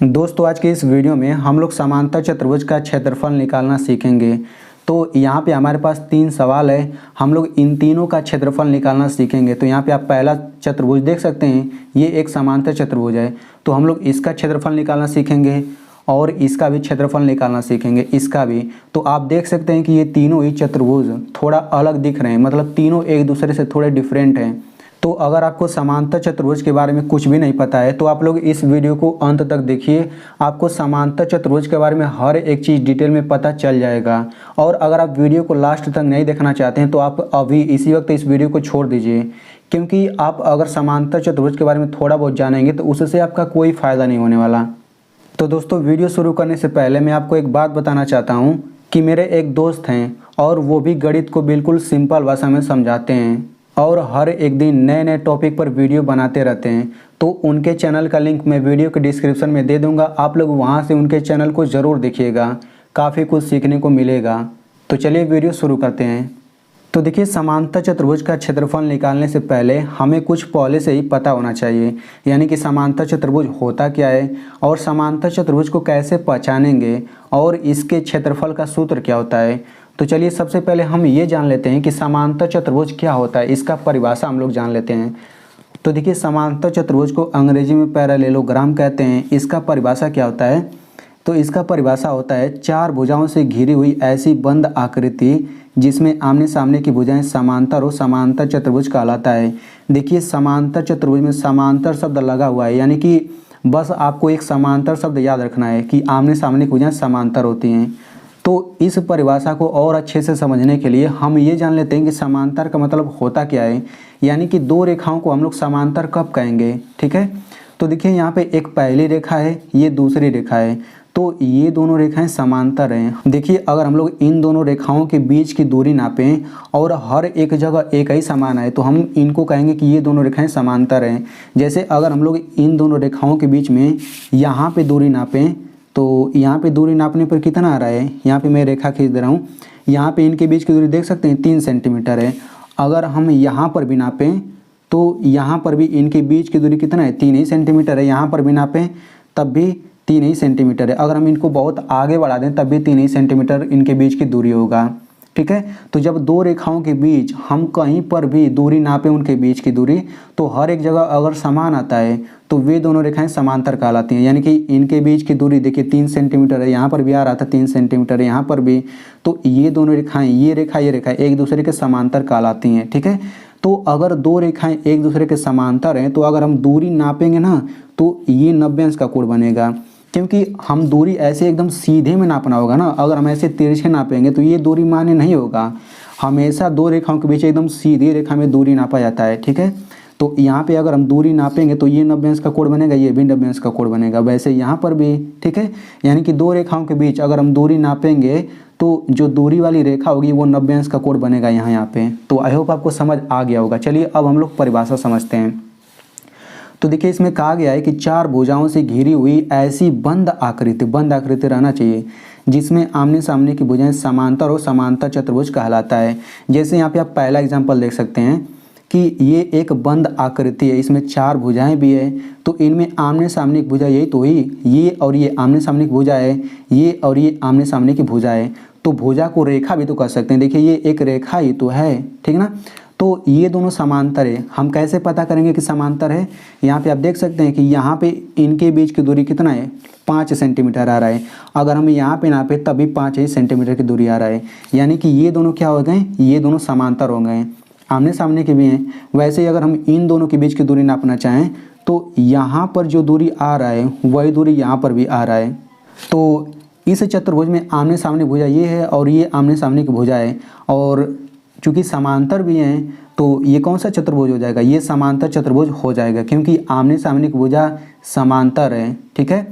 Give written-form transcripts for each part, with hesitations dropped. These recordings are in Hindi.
दोस्तों आज के इस वीडियो में हम लोग समांतर चतुर्भुज का क्षेत्रफल निकालना सीखेंगे। तो यहाँ पे हमारे पास 3 सवाल है, हम लोग इन तीनों का क्षेत्रफल निकालना सीखेंगे। तो यहाँ पे आप पहला चतुर्भुज देख सकते हैं, ये एक समांतर चतुर्भुज है। तो हम लोग इसका क्षेत्रफल निकालना सीखेंगे और इसका भी क्षेत्रफल निकालना सीखेंगे, इसका भी। तो आप देख सकते हैं कि ये तीनों ही चतुर्भुज थोड़ा अलग दिख रहे हैं, मतलब तीनों एक दूसरे से थोड़े डिफरेंट हैं। तो अगर आपको समांतर चतुर्भुज के बारे में कुछ भी नहीं पता है तो आप लोग इस वीडियो को अंत तक देखिए, आपको समांतर चतुर्भुज के बारे में हर एक चीज़ डिटेल में पता चल जाएगा। और अगर आप वीडियो को लास्ट तक नहीं देखना चाहते हैं तो आप अभी इसी वक्त इस वीडियो को छोड़ दीजिए, क्योंकि आप अगर समांतर चतुर्भुज के बारे में थोड़ा बहुत जानेंगे तो उससे आपका कोई फ़ायदा नहीं होने वाला। तो दोस्तों वीडियो शुरू करने से पहले मैं आपको एक बात बताना चाहता हूँ कि मेरे एक दोस्त हैं और वो भी गणित को बिल्कुल सिंपल भाषा में समझाते हैं और हर एक दिन नए नए टॉपिक पर वीडियो बनाते रहते हैं। तो उनके चैनल का लिंक मैं वीडियो के डिस्क्रिप्शन में दे दूंगा, आप लोग वहां से उनके चैनल को ज़रूर देखिएगा, काफ़ी कुछ सीखने को मिलेगा। तो चलिए वीडियो शुरू करते हैं। तो देखिए, समांतर चतुर्भुज का क्षेत्रफल निकालने से पहले हमें कुछ पहले से ही पता होना चाहिए, यानी कि समांतर चतुर्भुज होता क्या है और समांतर चतुर्भुज को कैसे पहचानेंगे और इसके क्षेत्रफल का सूत्र क्या होता है। तो चलिए सबसे पहले हम ये जान लेते हैं कि समांतर चतुर्भुज क्या होता है, इसका परिभाषा हम लोग जान लेते हैं। तो देखिए, समांतर चतुर्भुज को अंग्रेजी में पैरेललोग्राम कहते हैं। इसका परिभाषा क्या होता है, तो इसका परिभाषा होता है 4 भुजाओं से घिरी हुई ऐसी बंद आकृति जिसमें आमने सामने की भुजाएं समांतर हो, समांतर चतुर्भुज कहलाता है। देखिए, समांतर चतुर्भुज में समांतर शब्द लगा हुआ है, यानी कि बस आपको एक समांतर शब्द याद रखना है कि आमने सामने की भुजाएं समांतर होती हैं। तो इस परिभाषा को और अच्छे से समझने के लिए हम ये जान लेते हैं कि समांतर का मतलब होता क्या है, यानी कि 2 रेखाओं को हम लोग समांतर कब कहेंगे। ठीक है, तो देखिए यहाँ पे एक पहली रेखा है, ये दूसरी रेखा है, तो ये दोनों रेखाएं समांतर हैं। देखिए, अगर हम लोग इन दोनों रेखाओं के बीच की दूरी नापें और हर एक जगह एक ही समान है तो हम इनको कहेंगे कि ये दोनों रेखाएं समांतर हैं। जैसे अगर हम लोग इन दोनों रेखाओं के बीच में यहाँ पे दूरी नापें तो यहाँ पे दूरी नापने पर कितना आ रहा है, यहाँ पे मैं रेखा खींच दे रहा हूँ, यहाँ पे इनके बीच की दूरी देख सकते हैं 3 सेंटीमीटर है। अगर हम यहाँ पर भी नापें तो यहाँ पर भी इनके बीच की दूरी कितना है, 3 ही सेंटीमीटर है। यहाँ पर भी नापें तब भी 3 ही सेंटीमीटर है। अगर हम इनको बहुत आगे बढ़ा दें तब भी 3 ही सेंटीमीटर इनके बीच की दूरी होगा। ठीक है, तो जब 2 रेखाओं के बीच हम कहीं पर भी दूरी नापें, उनके बीच की दूरी, तो हर एक जगह अगर समान आता है तो वे दोनों रेखाएं समांतर कहलाती हैं। यानी कि इनके बीच की दूरी देखिए 3 सेंटीमीटर है, यहाँ पर भी आ रहा था 3 सेंटीमीटर है, यहाँ पर भी, तो ये दोनों रेखाएं, ये रेखा एक दूसरे के समांतर कहलाती हैं। ठीक है, तो अगर 2 रेखाएं एक दूसरे के समांतर हैं तो अगर हम दूरी नापेंगे ना तो ये 90 अंश का कोण बनेगा, क्योंकि हम दूरी ऐसे एकदम सीधे में नापना होगा ना। अगर हम ऐसे तिरछे नापेंगे तो ये दूरी मान्य नहीं होगा। हमेशा 2 रेखाओं के बीच एकदम सीधी रेखा में दूरी नापा जाता है। ठीक है, तो यहाँ पे अगर हम दूरी नापेंगे तो ये 90 अंश का कोण बनेगा, ये भी 90 अंश का कोण बनेगा, वैसे यहाँ पर भी। ठीक है, यानी कि 2 रेखाओं के बीच अगर हम दूरी नापेंगे तो जो दूरी वाली रेखा होगी वो 90 अंश का कोण बनेगा यहाँ पे। तो आई होप आपको समझ आ गया होगा। चलिए अब हम लोग परिभाषा समझते हैं। तो देखिए, इसमें कहा गया है कि 4 भुजाओं से घिरी हुई ऐसी बंद आकृति रहना चाहिए जिसमें आमने सामने की भुजाएं समांतर हो, समांतर चतुर्भुज कहलाता है। जैसे यहाँ पे आप पहला एग्जांपल देख सकते हैं कि ये एक बंद आकृति है, इसमें 4 भुजाएं भी है, तो इनमें आमने सामने की भुजा यही तो हुई, ये और ये आमने सामने की भुजा है, ये और ये आमने सामने की भुजा है। तो भुजा को रेखा भी तो कर सकते हैं, देखिए ये एक रेखा ही तो है। ठीक ना, तो ये दोनों समांतर है। हम कैसे पता करेंगे कि समांतर है, यहाँ पे आप देख सकते हैं कि यहाँ पे इनके बीच की दूरी कितना है, 5 सेंटीमीटर आ रहा है। अगर हम यहाँ पे नापे तभी 5 ही सेंटीमीटर की दूरी आ रहा है, यानी कि ये दोनों क्या हो गए, ये दोनों समांतर हो गए, आमने सामने के भी हैं। वैसे ही अगर हम इन दोनों के बीच की दूरी नापना चाहें तो यहाँ पर जो दूरी आ रहा है वही दूरी यहाँ पर भी आ रहा है। तो इस चतुर्भुज में आमने सामने भुजा ये है और ये आमने सामने की भुजा है, और चूँकि समांतर भी हैं तो ये कौन सा चतुर्भुज हो जाएगा, ये समांतर चतुर्भुज हो जाएगा, क्योंकि आमने सामने की भुजा समांतर है। ठीक है,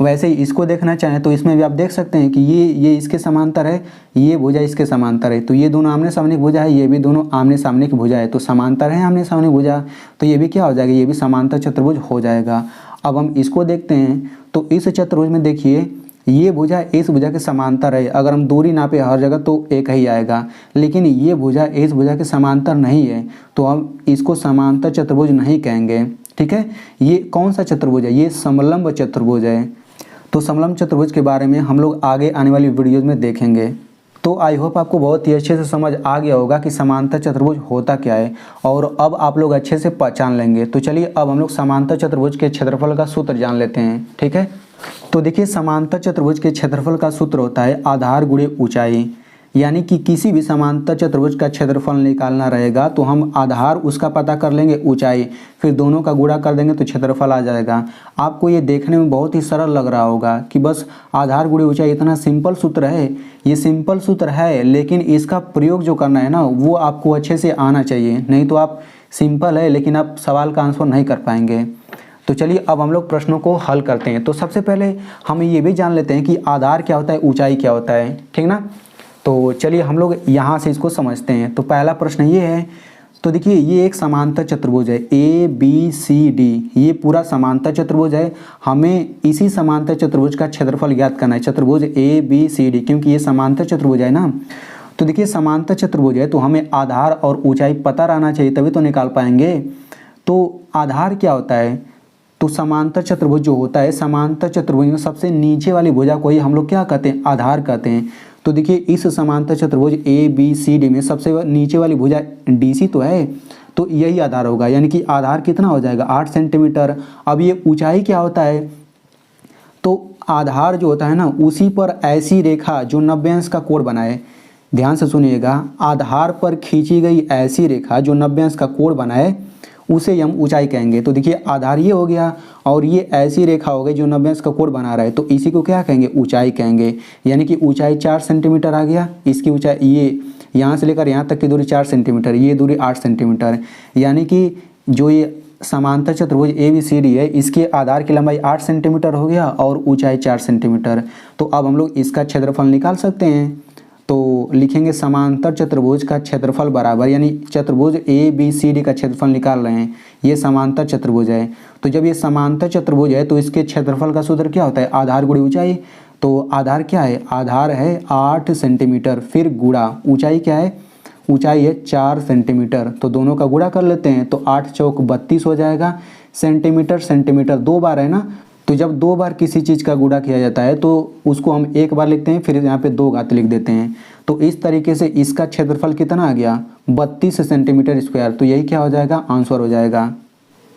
वैसे ही इसको देखना चाहें तो इसमें भी आप देख सकते हैं कि ये इसके समांतर है, ये भुजा इसके समांतर है, तो ये दोनों आमने सामने की भुजा है, ये भी दोनों आमने सामने की भुजा है, तो समांतर है आमने सामने भुजा, तो ये भी क्या हो जाएगा, ये भी समांतर चतुर्भुज हो जाएगा। अब हम इसको देखते हैं तो इस चतुर्भुज में देखिए ये भुजा इस भुजा के समांतर है। अगर हम दूरी नापे हर जगह तो एक ही आएगा, लेकिन ये भुजा इस भुजा के समांतर नहीं है तो हम इसको समांतर चतुर्भुज नहीं कहेंगे। ठीक है, ये कौन सा चतुर्भुज है, ये समलंब चतुर्भुज है। तो समलंब चतुर्भुज के बारे में हम लोग आगे आने वाली वीडियोज़ में देखेंगे। तो आई होप आपको बहुत ही अच्छे से समझ आ गया होगा कि समांतर चतुर्भुज होता क्या है और अब आप लोग अच्छे से पहचान लेंगे। तो चलिए अब हम लोग समांतर चतुर्भुज के क्षेत्रफल का सूत्र जान लेते हैं, ठीक है। तो देखिए समांतर चतुर्भुज के क्षेत्रफल का सूत्र होता है आधार गुणे ऊंचाई, यानी कि किसी भी समांतर चतुर्भुज का क्षेत्रफल निकालना रहेगा तो हम आधार उसका पता कर लेंगे, ऊंचाई, फिर दोनों का गुणा कर देंगे तो क्षेत्रफल आ जाएगा। आपको ये देखने में बहुत ही सरल लग रहा होगा कि बस आधार गुणे ऊंचाई, इतना सिंपल सूत्र है। ये सिंपल सूत्र है लेकिन इसका प्रयोग जो करना है ना वो आपको अच्छे से आना चाहिए, नहीं तो आप सिंपल है लेकिन आप सवाल का आंसर नहीं कर पाएंगे। तो चलिए अब हम लोग प्रश्नों को हल करते हैं। तो सबसे पहले हम ये भी जान लेते हैं कि आधार क्या होता है, ऊंचाई क्या होता है, ठीक ना। तो चलिए हम लोग यहाँ से इसको समझते हैं। तो पहला प्रश्न ये है, तो देखिए ये एक समांतर चतुर्भुज है ABCD, ये पूरा समांतर चतुर्भुज है। हमें इसी समांतर चतुर्भुज का क्षेत्रफल ज्ञात करना है, चतुर्भुज ABCD, क्योंकि ये समांतर चतुर्भुज है ना। तो देखिए समांतर चतुर्भुज है तो हमें आधार और ऊंचाई पता रहना चाहिए तभी तो निकाल पाएंगे। तो आधार क्या होता है, तो समांतर चतुर्भुज जो होता है, समांतर चतुर्भुज में सबसे नीचे वाली भुजा को ही हम लोग क्या कहते हैं, आधार कहते हैं। तो देखिए इस समांतर चतुर्भुज ABCD में सबसे नीचे वाली भुजा DC तो है, तो यही आधार होगा, यानी कि आधार कितना हो जाएगा 8 सेंटीमीटर। अब ये ऊंचाई क्या होता है, तो आधार जो होता है ना उसी पर ऐसी रेखा जो 90 अंश का कोण बनाए, ध्यान से सुनिएगा, आधार पर खींची गई ऐसी रेखा जो 90 अंश का कोण बनाए उसे हम ऊंचाई कहेंगे। तो देखिए आधार ये हो गया और ये ऐसी रेखा हो गई जो 90 अंश का कोण बना रहा है, तो इसी को क्या कहेंगे, ऊंचाई कहेंगे। यानी कि ऊंचाई 4 सेंटीमीटर आ गया, इसकी ऊंचाई ये यहाँ से लेकर यहाँ तक की दूरी 4 सेंटीमीटर, ये दूरी 8 सेंटीमीटर। यानी कि जो ये समांतर चतुर्भुज ABCD है इसके आधार की लंबाई 8 सेंटीमीटर हो गया और ऊंचाई 4 सेंटीमीटर। तो अब हम लोग इसका क्षेत्रफल निकाल सकते हैं। तो लिखेंगे समांतर चतुर्भुज का क्षेत्रफल बराबर, यानी चतुर्भुज ABCD का क्षेत्रफल निकाल रहे हैं, ये समांतर चतुर्भुज है। तो जब ये समांतर चतुर्भुज है तो इसके क्षेत्रफल का सूत्र क्या होता है, आधार गुणे ऊंचाई। तो आधार क्या है, आधार है 8 सेंटीमीटर, फिर गुणा ऊंचाई क्या है, ऊंचाई है 4 सेंटीमीटर। तो दोनों का गुणा कर लेते हैं तो 8 चौक 32 हो जाएगा। सेंटीमीटर सेंटीमीटर 2 बार है ना, तो जब 2 बार किसी चीज़ का गुणा किया जाता है तो उसको हम 1 बार लिखते हैं, फिर यहाँ पे 2 घात लिख देते हैं। तो इस तरीके से इसका क्षेत्रफल कितना आ गया, 32 सेंटीमीटर स्क्वायर। तो यही क्या हो जाएगा, आंसर हो जाएगा।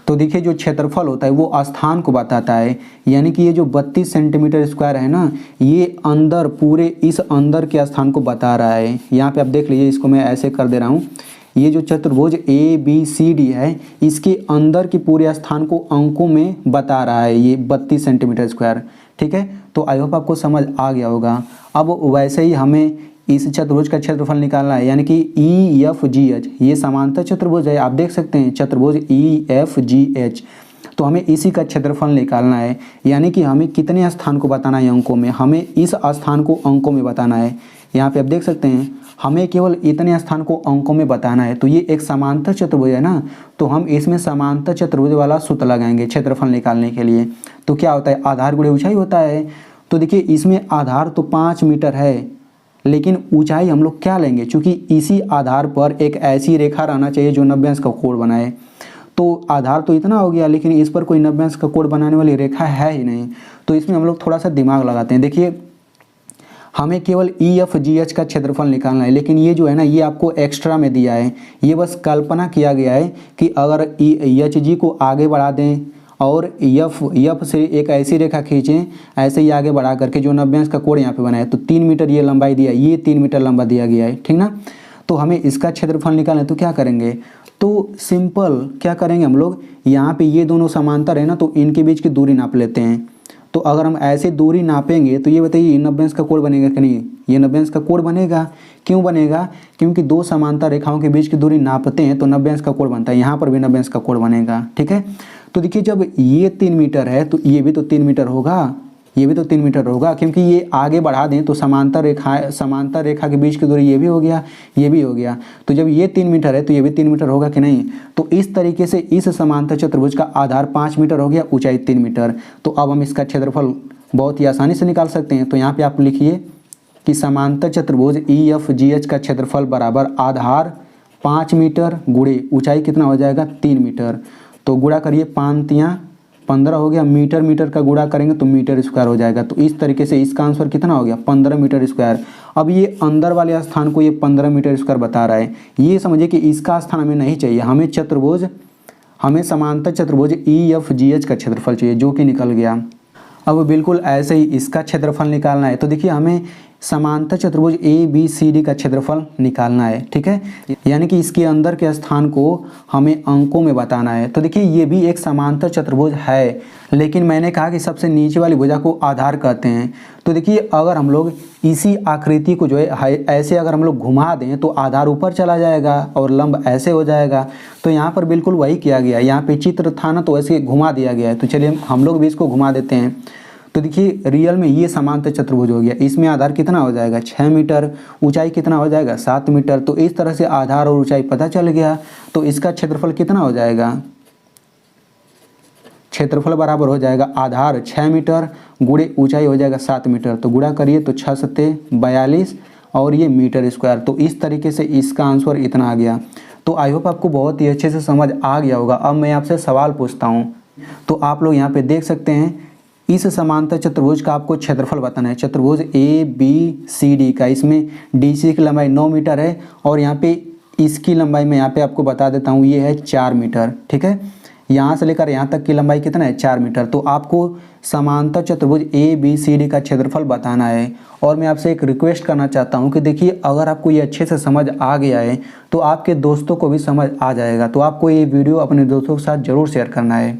तो देखिए जो क्षेत्रफल होता है वो स्थान को बताता है, यानी कि ये जो 32 सेंटीमीटर स्क्वायर है ना ये अंदर, पूरे इस अंदर के स्थान को बता रहा है। यहाँ पे आप देख लीजिए, इसको मैं ऐसे कर दे रहा हूँ, ये जो चतुर्भुज ABCD है इसके अंदर के पूरे स्थान को अंकों में बता रहा है ये 32 सेंटीमीटर स्क्वायर, ठीक है। तो आई होप आपको समझ आ गया होगा। अब वैसे ही हमें इस चतुर्भुज का क्षेत्रफल निकालना है, यानी कि EFGH, ये समांतर चतुर्भुज है, आप देख सकते हैं चतुर्भुज EFGH। तो हमें इसी का क्षेत्रफल निकालना है, यानी कि हमें कितने स्थान को बताना है अंकों में, हमें इस स्थान को अंकों में बताना है। यहाँ पे आप देख सकते हैं हमें केवल इतने स्थान को अंकों में बताना है। तो ये एक समांतर चतुर्भुज है ना, तो हम इसमें समांतर चतुर्भुज वाला सूत्र लगाएंगे क्षेत्रफल निकालने के लिए। तो क्या होता है, आधार गुणे ऊंचाई होता है। तो देखिए इसमें आधार तो 5 मीटर है, लेकिन ऊंचाई हम लोग क्या लेंगे, चूँकि इसी आधार पर एक ऐसी रेखा रहना चाहिए जो 90 अंश का कोण बनाए। तो आधार तो इतना हो गया, लेकिन इस पर कोई 90 अंश का कोण बनाने वाली रेखा है ही नहीं। तो इसमें हम लोग थोड़ा सा दिमाग लगाते हैं। देखिए हमें केवल EFGH का क्षेत्रफल निकालना है, लेकिन ये जो है ना ये आपको एक्स्ट्रा में दिया है, ये बस कल्पना किया गया है कि अगर HG को आगे बढ़ा दें और F से एक ऐसी रेखा खींचें, ऐसे ही आगे बढ़ा करके जो 90 अंश का कोण यहाँ पे बनाए, तो 3 मीटर ये लंबाई दिया, ये 3 मीटर लंबा दिया गया है, ठीक ना। तो हमें इसका क्षेत्रफल निकालना है, तो क्या करेंगे, तो सिंपल क्या करेंगे हम लोग, यहाँ पे ये दोनों समांतर है ना तो इनके बीच की दूरी नाप लेते हैं। तो अगर हम ऐसे दूरी नापेंगे तो ये बताइए 90 अंश का कोण बनेगा कि नहीं, ये 90 अंश का कोण बनेगा। क्यों बनेगा, क्योंकि दो समांतर रेखाओं के बीच की दूरी नापते हैं तो 90 अंश का कोण बनता है, यहाँ पर भी 90 अंश का कोण बनेगा, ठीक है। तो देखिए जब ये 3 मीटर है तो ये भी तो 3 मीटर होगा, ये भी तो 3 मीटर होगा, क्योंकि ये आगे बढ़ा दें तो समांतर रेखा के बीच की दूरी ये भी हो गया, ये भी हो गया। तो जब ये 3 मीटर है तो ये भी 3 मीटर होगा कि नहीं। तो इस तरीके से इस समांतर चतुर्भुज का आधार 5 मीटर हो गया, ऊंचाई 3 मीटर। तो अब हम इसका क्षेत्रफल बहुत ही आसानी से निकाल सकते हैं। तो यहाँ पे आप लिखिए कि समांतर चतुर्भुज EFGH का क्षेत्रफल बराबर आधार 5 मीटर गुणे ऊंचाई कितना हो जाएगा 3 मीटर। तो गुणा करिए 5 तियाँ 15 हो गया, मीटर मीटर का गुणा करेंगे तो मीटर स्क्वायर हो जाएगा। तो इस तरीके से इसका आंसर कितना हो गया 15 मीटर स्क्वायर। अब ये अंदर वाले स्थान को ये 15 मीटर स्क्वायर बता रहा है। ये समझिए कि इसका स्थान हमें नहीं चाहिए, हमें समांतर चतुर्भुज EFGH का क्षेत्रफल चाहिए, जो कि निकल गया। अब बिल्कुल ऐसे ही इसका क्षेत्रफल निकालना है। तो देखिए हमें समांतर चतुर्भुज ABCD का क्षेत्रफल निकालना है, ठीक है, यानी कि इसके अंदर के स्थान को हमें अंकों में बताना है। तो देखिए ये भी एक समांतर चतुर्भुज है, लेकिन मैंने कहा कि सबसे नीचे वाली भुजा को आधार कहते हैं। तो देखिए अगर हम लोग इसी आकृति को जो है ऐसे अगर हम लोग घुमा दें तो आधार ऊपर चला जाएगा और लंब ऐसे हो जाएगा। तो यहाँ पर बिल्कुल वही किया गया है, यहाँ पे चित्र था ना तो ऐसे घुमा दिया गया है। तो चलिए हम लोग भी इसको घुमा देते हैं। तो देखिए रियल में ये समांतर चतुर्भुज हो गया। इसमें आधार कितना हो जाएगा 6 मीटर, ऊंचाई कितना हो जाएगा 7 मीटर। तो इस तरह से आधार और ऊंचाई पता चल गया। तो इसका क्षेत्रफल कितना हो जाएगा, क्षेत्रफल बराबर हो जाएगा आधार 6 मीटर गुणे ऊंचाई हो जाएगा 7 मीटर। तो गुणा करिए तो 6 सत्ते 42 और ये मीटर स्क्वायर। तो इस तरीके से इसका आंसर इतना आ गया। तो आई होप आपको बहुत ही अच्छे से समझ आ गया होगा। अब मैं आपसे सवाल पूछता हूँ, तो आप लोग यहाँ पे देख सकते हैं इस समांतर चतुर्भुज का आपको क्षेत्रफल बताना है। चतुर्भुज ABCD का, इसमें DC की लंबाई 9 मीटर है और यहाँ पे इसकी लंबाई मैं यहाँ पे आपको बता देता हूँ, ये है 4 मीटर, ठीक है। यहाँ से लेकर यहाँ तक की लंबाई कितना है 4 मीटर। तो आपको समांतर चतुर्भुज ABCD का क्षेत्रफल बताना है। और मैं आपसे एक रिक्वेस्ट करना चाहता हूँ कि देखिए अगर आपको ये अच्छे से समझ आ गया है तो आपके दोस्तों को भी समझ आ जाएगा। तो आपको ये वीडियो अपने दोस्तों के साथ ज़रूर शेयर करना है।